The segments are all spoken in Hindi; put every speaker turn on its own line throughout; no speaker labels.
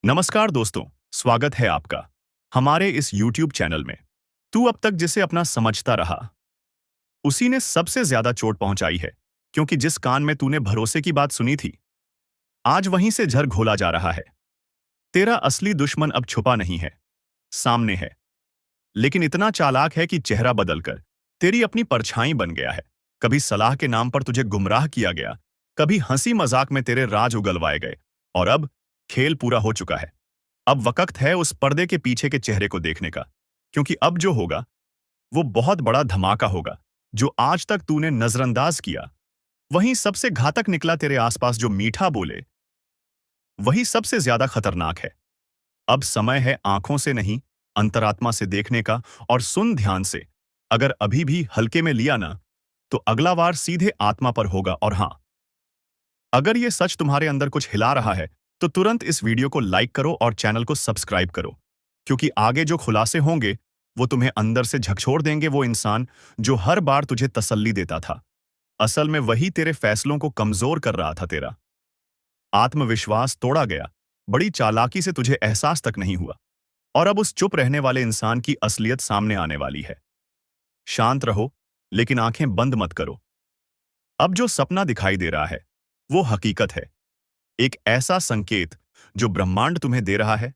नमस्कार दोस्तों, स्वागत है आपका हमारे इस YouTube चैनल में। तू अब तक जिसे अपना समझता रहा, उसी ने सबसे ज्यादा चोट पहुंचाई है, क्योंकि जिस कान में तूने भरोसे की बात सुनी थी, आज वहीं से झर घोला जा रहा है। तेरा असली दुश्मन अब छुपा नहीं है, सामने है, लेकिन इतना चालाक है कि चेहरा बदलकर तेरी अपनी परछाई बन गया है। कभी सलाह के नाम पर तुझे गुमराह किया गया, कभी हंसी मजाक में तेरे राज उगलवाए गए, और अब खेल पूरा हो चुका है। अब वक्त है उस पर्दे के पीछे के चेहरे को देखने का, क्योंकि अब जो होगा वो बहुत बड़ा धमाका होगा। जो आज तक तूने नजरअंदाज किया, वही सबसे घातक निकला। तेरे आसपास जो मीठा बोले, वही सबसे ज्यादा खतरनाक है। अब समय है आंखों से नहीं, अंतरात्मा से देखने का। और सुन ध्यान से, अगर अभी भी हल्के में लिया ना, तो अगला वार सीधे आत्मा पर होगा। और हां, अगर ये सच तुम्हारे अंदर कुछ हिला रहा है, तो तुरंत इस वीडियो को लाइक करो और चैनल को सब्सक्राइब करो, क्योंकि आगे जो खुलासे होंगे वो तुम्हें अंदर से झकझोर देंगे। वो इंसान जो हर बार तुझे तसल्ली देता था, असल में वही तेरे फैसलों को कमजोर कर रहा था। तेरा आत्मविश्वास तोड़ा गया, बड़ी चालाकी से तुझे एहसास तक नहीं हुआ। और अब उस चुप रहने वाले इंसान की असलियत सामने आने वाली है। शांत रहो, लेकिन आंखें बंद मत करो। अब जो सपना दिखाई दे रहा है, वो हकीकत है। एक ऐसा संकेत जो ब्रह्मांड तुम्हें दे रहा है।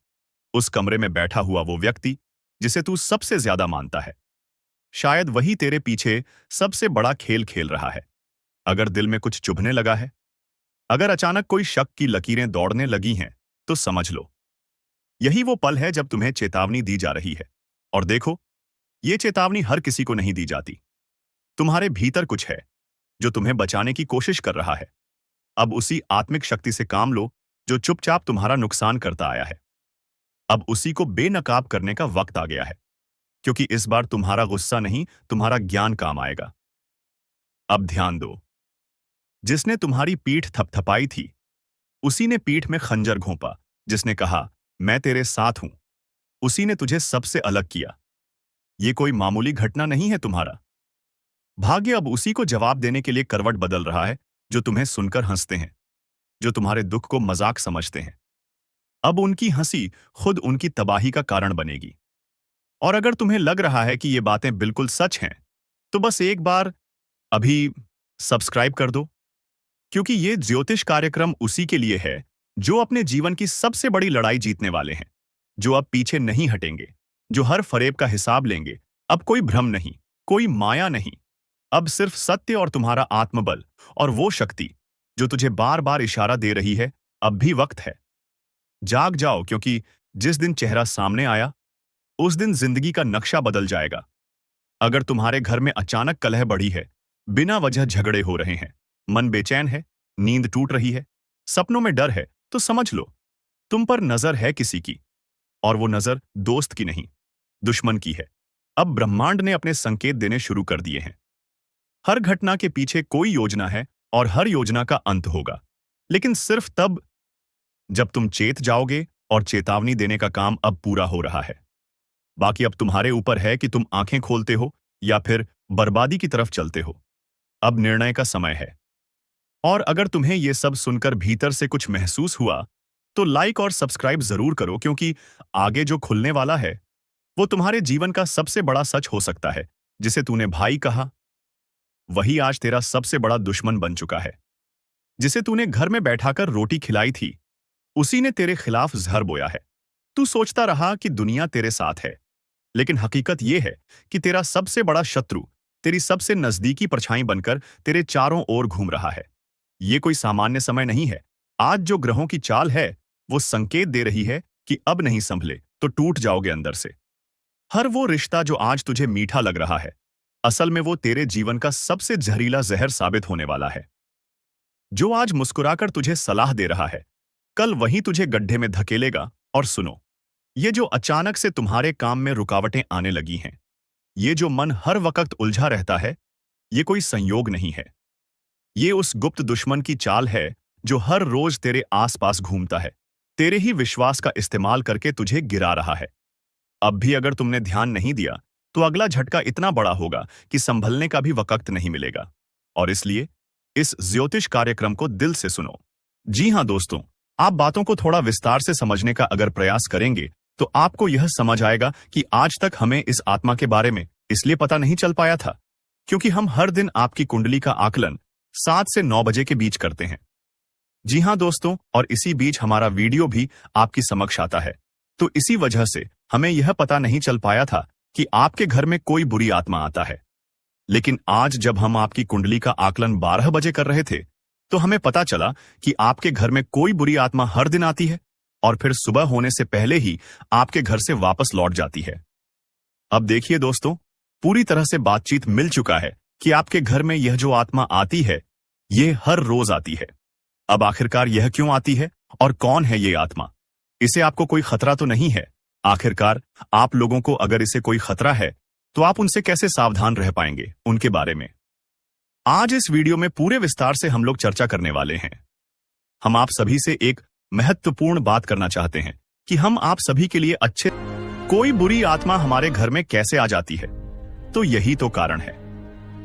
उस कमरे में बैठा हुआ वो व्यक्ति जिसे तू सबसे ज्यादा मानता है, शायद वही तेरे पीछे सबसे बड़ा खेल खेल रहा है। अगर दिल में कुछ चुभने लगा है, अगर अचानक कोई शक की लकीरें दौड़ने लगी हैं, तो समझ लो, यही वो पल है जब तुम्हें चेतावनी दी जा रही है। और देखो, ये चेतावनी हर किसी को नहीं दी जाती। तुम्हारे भीतर कुछ है जो तुम्हें बचाने की कोशिश कर रहा है। अब उसी आत्मिक शक्ति से काम लो जो चुपचाप तुम्हारा नुकसान करता आया है। अब उसी को बेनकाब करने का वक्त आ गया है, क्योंकि इस बार तुम्हारा गुस्सा नहीं, तुम्हारा ज्ञान काम आएगा। अब ध्यान दो, जिसने तुम्हारी पीठ थपथपाई थी, उसी ने पीठ में खंजर घोंपा। जिसने कहा मैं तेरे साथ हूं, उसी ने तुझे सबसे अलग किया। ये कोई मामूली घटना नहीं है। तुम्हारा भाग्य अब उसी को जवाब देने के लिए करवट बदल रहा है, जो तुम्हें सुनकर हंसते हैं, जो तुम्हारे दुख को मजाक समझते हैं। अब उनकी हंसी खुद उनकी तबाही का कारण बनेगी। और अगर तुम्हें लग रहा है कि ये बातें बिल्कुल सच हैं, तो बस एक बार अभी सब्सक्राइब कर दो, क्योंकि ये ज्योतिष कार्यक्रम उसी के लिए है जो अपने जीवन की सबसे बड़ी लड़ाई जीतने वाले हैं, जो अब पीछे नहीं हटेंगे, जो हर फरेब का हिसाब लेंगे। अब कोई भ्रम नहीं, कोई माया नहीं, अब सिर्फ सत्य और तुम्हारा आत्मबल और वो शक्ति जो तुझे बार बार इशारा दे रही है। अब भी वक्त है, जाग जाओ, क्योंकि जिस दिन चेहरा सामने आया, उस दिन जिंदगी का नक्शा बदल जाएगा। अगर तुम्हारे घर में अचानक कलह बढ़ी है, बिना वजह झगड़े हो रहे हैं, मन बेचैन है, नींद टूट रही है, सपनों में डर है, तो समझ लो तुम पर नजर है किसी की, और वो नजर दोस्त की नहीं, दुश्मन की है। अब ब्रह्मांड ने अपने संकेत देने शुरू कर दिए हैं। हर घटना के पीछे कोई योजना है, और हर योजना का अंत होगा, लेकिन सिर्फ तब जब तुम चेत जाओगे। और चेतावनी देने का काम अब पूरा हो रहा है। बाकी अब तुम्हारे ऊपर है कि तुम आंखें खोलते हो या फिर बर्बादी की तरफ चलते हो। अब निर्णय का समय है। और अगर तुम्हें यह सब सुनकर भीतर से कुछ महसूस हुआ, तो लाइक और सब्सक्राइब जरूर करो, क्योंकि आगे जो खुलने वाला है वो तुम्हारे जीवन का सबसे बड़ा सच हो सकता है। जिसे तूने भाई कहा, वही आज तेरा सबसे बड़ा दुश्मन बन चुका है। जिसे तूने घर में बैठाकर रोटी खिलाई थी, उसी ने तेरे खिलाफ जहर बोया है। तू सोचता रहा कि दुनिया तेरे साथ है, लेकिन हकीकत यह है कि तेरा सबसे बड़ा शत्रु तेरी सबसे नजदीकी परछाई बनकर तेरे चारों ओर घूम रहा है। यह कोई सामान्य समय नहीं है। आज जो ग्रहों की चाल है, वो संकेत दे रही है कि अब नहीं संभले तो टूट जाओगे अंदर से। हर वो रिश्ता जो आज तुझे मीठा लग रहा है, असल में वो तेरे जीवन का सबसे जहरीला जहर साबित होने वाला है। जो आज मुस्कुराकर तुझे सलाह दे रहा है, कल वही तुझे गड्ढे में धकेलेगा। और सुनो, ये जो अचानक से तुम्हारे काम में रुकावटें आने लगी हैं, ये जो मन हर वक्त उलझा रहता है, ये कोई संयोग नहीं है। ये उस गुप्त दुश्मन की चाल है जो हर रोज तेरे आसपास घूमता है, तेरे ही विश्वास का इस्तेमाल करके तुझे गिरा रहा है। अब भी अगर तुमने ध्यान नहीं दिया, तो अगला झटका इतना बड़ा होगा कि संभलने का भी वक्त नहीं मिलेगा। और इसलिए इस ज्योतिष कार्यक्रम को दिल से सुनो। जी हां दोस्तों, आप बातों को थोड़ा विस्तार से समझने का अगर प्रयास करेंगे तो आपको यह समझ आएगा कि आज तक हमें इस आत्मा के बारे में इसलिए पता नहीं चल पाया था क्योंकि हम हर दिन आपकी कुंडली का आकलन 7 से 9 बजे के बीच करते हैं। जी हां दोस्तों, और इसी बीच हमारा वीडियो भी आपकी समक्ष आता है। तो इसी वजह से हमें यह पता नहीं चल पाया था कि आपके घर में कोई बुरी आत्मा आता है। लेकिन आज जब हम आपकी कुंडली का आकलन 12 बजे कर रहे थे तो हमें पता चला कि आपके घर में कोई बुरी आत्मा हर दिन आती है और फिर सुबह होने से पहले ही आपके घर से वापस लौट जाती है। अब देखिए दोस्तों, पूरी तरह से बातचीत मिल चुका है कि आपके घर में यह जो आत्मा आती है ये हर रोज आती है। अब आखिरकार यह क्यों आती है और कौन है ये आत्मा? इसे आपको कोई खतरा तो नहीं है? आखिरकार आप लोगों को अगर इसे कोई खतरा है तो आप उनसे कैसे सावधान रह पाएंगे, उनके बारे में आज इस वीडियो में पूरे विस्तार से हम लोग चर्चा करने वाले हैं। हम आप सभी से एक महत्वपूर्ण बात करना चाहते हैं कि हम आप सभी के लिए अच्छे। कोई बुरी आत्मा हमारे घर में कैसे आ जाती है? तो यही तो कारण है।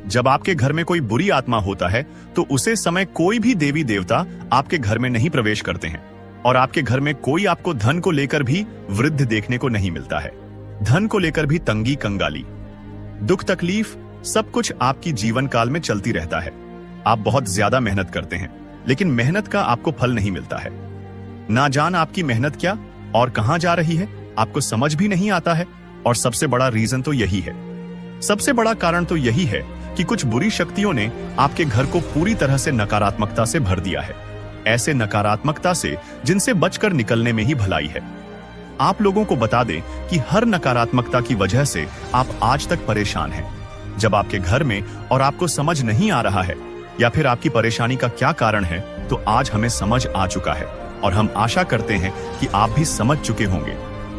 जब आपके घर में कोई बुरी आत्मा होता है तो उसे समय कोई भी देवी देवता आपके घर में नहीं प्रवेश करते हैं और आपके घर में कोई आपको धन को लेकर भी वृद्ध देखने को नहीं मिलता है। धन को लेकर भी तंगी कंगाली, दुख तकलीफ सब कुछ आपकी जीवन काल में चलती रहता है। आप बहुत ज्यादा मेहनत करते हैं लेकिन मेहनत का आपको फल नहीं मिलता है। ना जान आपकी मेहनत क्या और कहां जा रही है आपको समझ भी नहीं आता है। और सबसे बड़ा रीजन तो यही है, सबसे बड़ा कारण तो यही है कि कुछ बुरी शक्तियों ने आपके घर को पूरी तरह से नकारात्मकता से भर दिया है। ऐसे नकारात्मकता से जिनसे बचकर निकलने में ही भलाई है। आप लोगों को बता दें कि हर नकारात्मकता की वजह से आप आज तक परेशान हैं। जब आपके घर में और आपको समझ नहीं आ रहा है या फिर आपकी परेशानी का क्या कारण है तो आज हमें समझ आ चुका है और हम आशा करते हैं कि आप भी समझ चुके होंगे।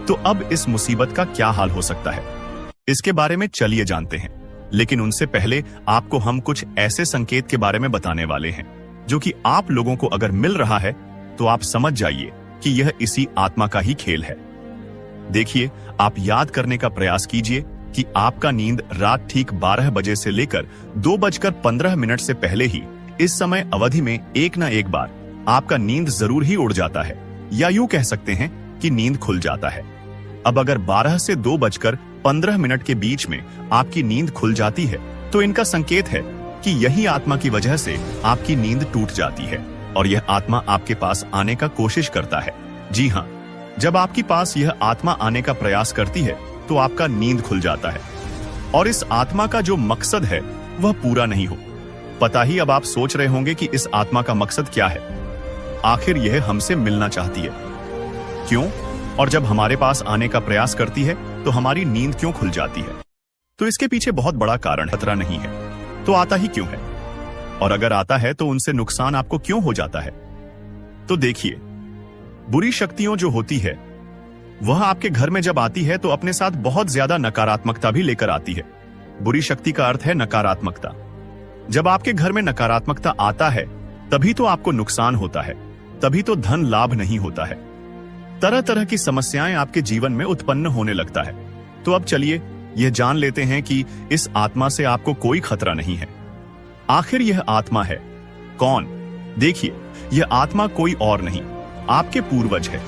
तो अब इस मुसीबत का क्या हाल हो सकता है इसके बारे में चलिए जानते हैं। लेकिन उनसे पहले आपको हम कुछ ऐसे संकेत के बारे में बताने वाले हैं जो कि आप लोगों को अगर मिल रहा है तो आप समझ जाइए कि यह इसी आत्मा का ही खेल है। देखिए, आप याद करने का प्रयास कीजिए कि आपका नींद रात ठीक 12 बजे से लेकर 2:15 से पहले ही इस समय अवधि में एक ना एक बार आपका नींद जरूर ही उड़ जाता है या यूं कह सकते हैं कि नींद खुल जाता है। अब अगर 12 से 2:15 के बीच में आपकी नींद खुल जाती है तो इनका संकेत है कि यही आत्मा की वजह से आपकी नींद टूट जाती है और यह आत्मा आपके पास आने का कोशिश करता है। जी हाँ, जब आपके पास यह आत्मा आने का प्रयास करती है तो आपका नींद खुल जाता है और इस आत्मा का जो मकसद है वह पूरा नहीं हो पता ही। अब आप सोच रहे होंगे कि इस आत्मा का मकसद क्या है, आखिर यह हमसे मिलना चाहती है क्यों, और जब हमारे पास आने का प्रयास करती है तो हमारी नींद क्यों खुल जाती है? तो इसके पीछे बहुत बड़ा कारण खतरा नहीं है तो आता ही क्यों है, और अगर आता है तो उनसे नुकसान आपको क्यों हो जाता है? तो देखिए, बुरी शक्तियों जो होती है वह आपके घर में जब आती है तो अपने साथ बहुत ज्यादा नकारात्मकता भी लेकर आती है। बुरी शक्ति का अर्थ है नकारात्मकता। जब आपके घर में नकारात्मकता आता है तभी तो आपको नुकसान होता है, तभी तो धन लाभ नहीं होता है। तरह तरह की समस्याएं आपके जीवन में उत्पन्न होने लगता है। तो अब चलिए यह जान लेते हैं कि इस आत्मा से आपको कोई खतरा नहीं है। आखिर यह आत्मा है कौन? देखिए, यह आत्मा कोई और नहीं, आपके पूर्वज है।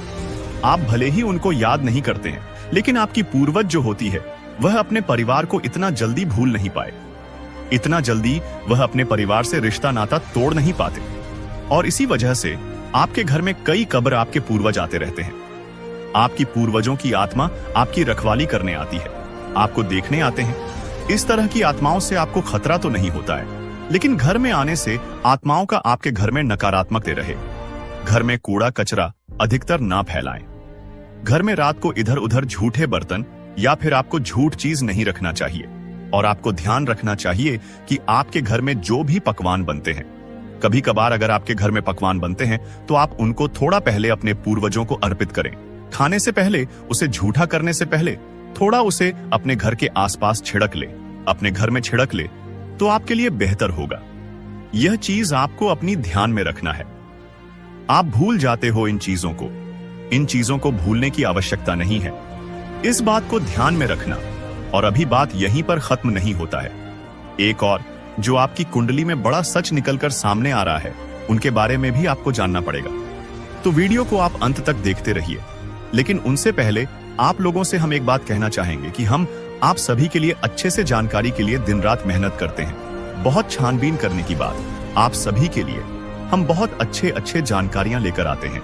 आप भले ही उनको याद नहीं करते हैं लेकिन आपकी पूर्वज जो होती है वह अपने परिवार को इतना जल्दी भूल नहीं पाए, इतना जल्दी वह अपने परिवार से रिश्ता नाता तोड़ नहीं पाते और इसी वजह से आपके घर में कई कब्र आपके पूर्वज आते रहते हैं। आपकी पूर्वजों की आत्मा आपकी रखवाली करने आती है, आपको देखने आते हैं। इस तरह की आत्माओं से आपको खतरा तो नहीं होता है, लेकिन घर में आने से आत्माओं का आपके घर में नकारात्मक रहे। घर में कूड़ा कचरा अधिकतर ना फैलाएं। घर में रात को इधर उधर झूठे बर्तन या फिर आपको झूठ चीज नहीं रखना चाहिए और आपको ध्यान रखना चाहिए कि आपके घर में जो भी पकवान बनते हैं, कभी कभार अगर आपके घर में पकवान बनते हैं तो आप उनको थोड़ा पहले अपने पूर्वजों को अर्पित करें। खाने से पहले, उसे झूठा करने से पहले थोड़ा उसे अपने घर के आसपास छिड़क ले, अपने घर में छिड़क ले तो आपके लिए बेहतर होगा। यह चीज आपको अपनी ध्यान में रखना है। आप भूल जाते हो इन चीजों को भूलने की आवश्यकता नहीं है। इस बात को ध्यान में रखना। और अभी बात यहीं पर खत्म नहीं होता है। एक और जो आपकी कुंडली में बड़ा सच निकलकर सामने आ रहा है, उनके बारे में भी आपको जानना पड़ेगा। तो वीडियो को आप अंत तक देखते रहिए। लेकिन उनसे पहले आप लोगों से हम एक बात कहना चाहेंगे कि हम आप सभी के लिए अच्छे से जानकारी के लिए दिन रात मेहनत करते हैं। बहुत छानबीन करने की बाद आप सभी के लिए हम बहुत अच्छे जानकारियां लेकर आते हैं,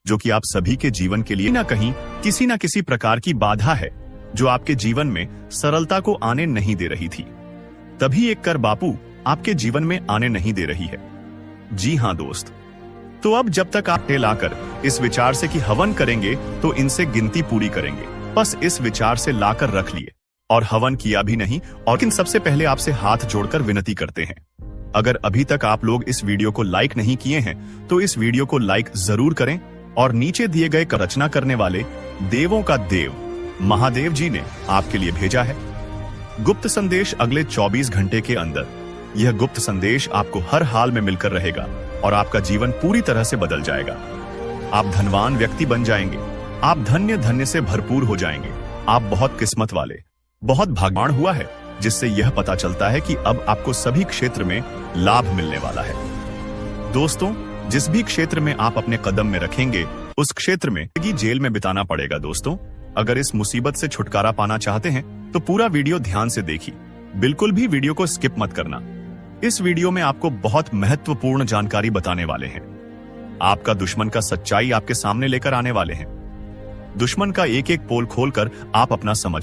जो कि आप सभी के जीवन के लिए कहीं किसी ना किसी प्रकार की बाधा है, जो आपके जीवन में सरलता को आने नहीं दे रही थी। तभी एक कर बापू आपके जीवन में आने नहीं दे रही है। जी हाँ दोस्त, तो अब जब तक आप लाकर इस विचार से कि हवन करेंगे तो इनसे गिनती पूरी करेंगे, बस इस विचार से लाकर रख लिए और हवन किया भी नहीं। और लेकिन सबसे पहले आपसे हाथ जोड़कर विनती करते हैं, अगर अभी तक आप लोग इस वीडियो को लाइक नहीं किए हैं तो इस वीडियो को लाइक जरूर करें और नीचे दिए गए रचना करने वाले देवों का देव महादेव जी ने आपके लिए भेजा है गुप्त संदेश। अगले 24 घंटे के अंदर यह गुप्त संदेश आपको हर हाल में मिलकर रहेगा और आपका जीवन पूरी तरह से बदल जाएगा। आप धनवान व्यक्ति बन जाएंगे, आप धन्य से भरपूर हो जाएंगे। आप बहुत किस्मत वाले, बहुत भाग्यवान हुआ है, जिससे यह पता चलता है कि अब आपको सभी क्षेत्र में लाभ मिलने वाला है। दोस्तों, जिस भी क्षेत्र में आप अपने कदम में रखेंगे उस क्षेत्र में जेल में बिताना पड़ेगा। दोस्तों, अगर इस मुसीबत से छुटकारा पाना चाहते हैं तो पूरा वीडियो ध्यान से देखिए, बिल्कुल भी वीडियो को स्किप मत करना। इस वीडियो में आपको बहुत महत्वपूर्ण जानकारी बताने वाले हैं। आपका दुश्मन का सच्चाई आपके सामने लेकर आने वाले हैं। दुश्मन का एक एक पोल खोलकर आप अपना समझ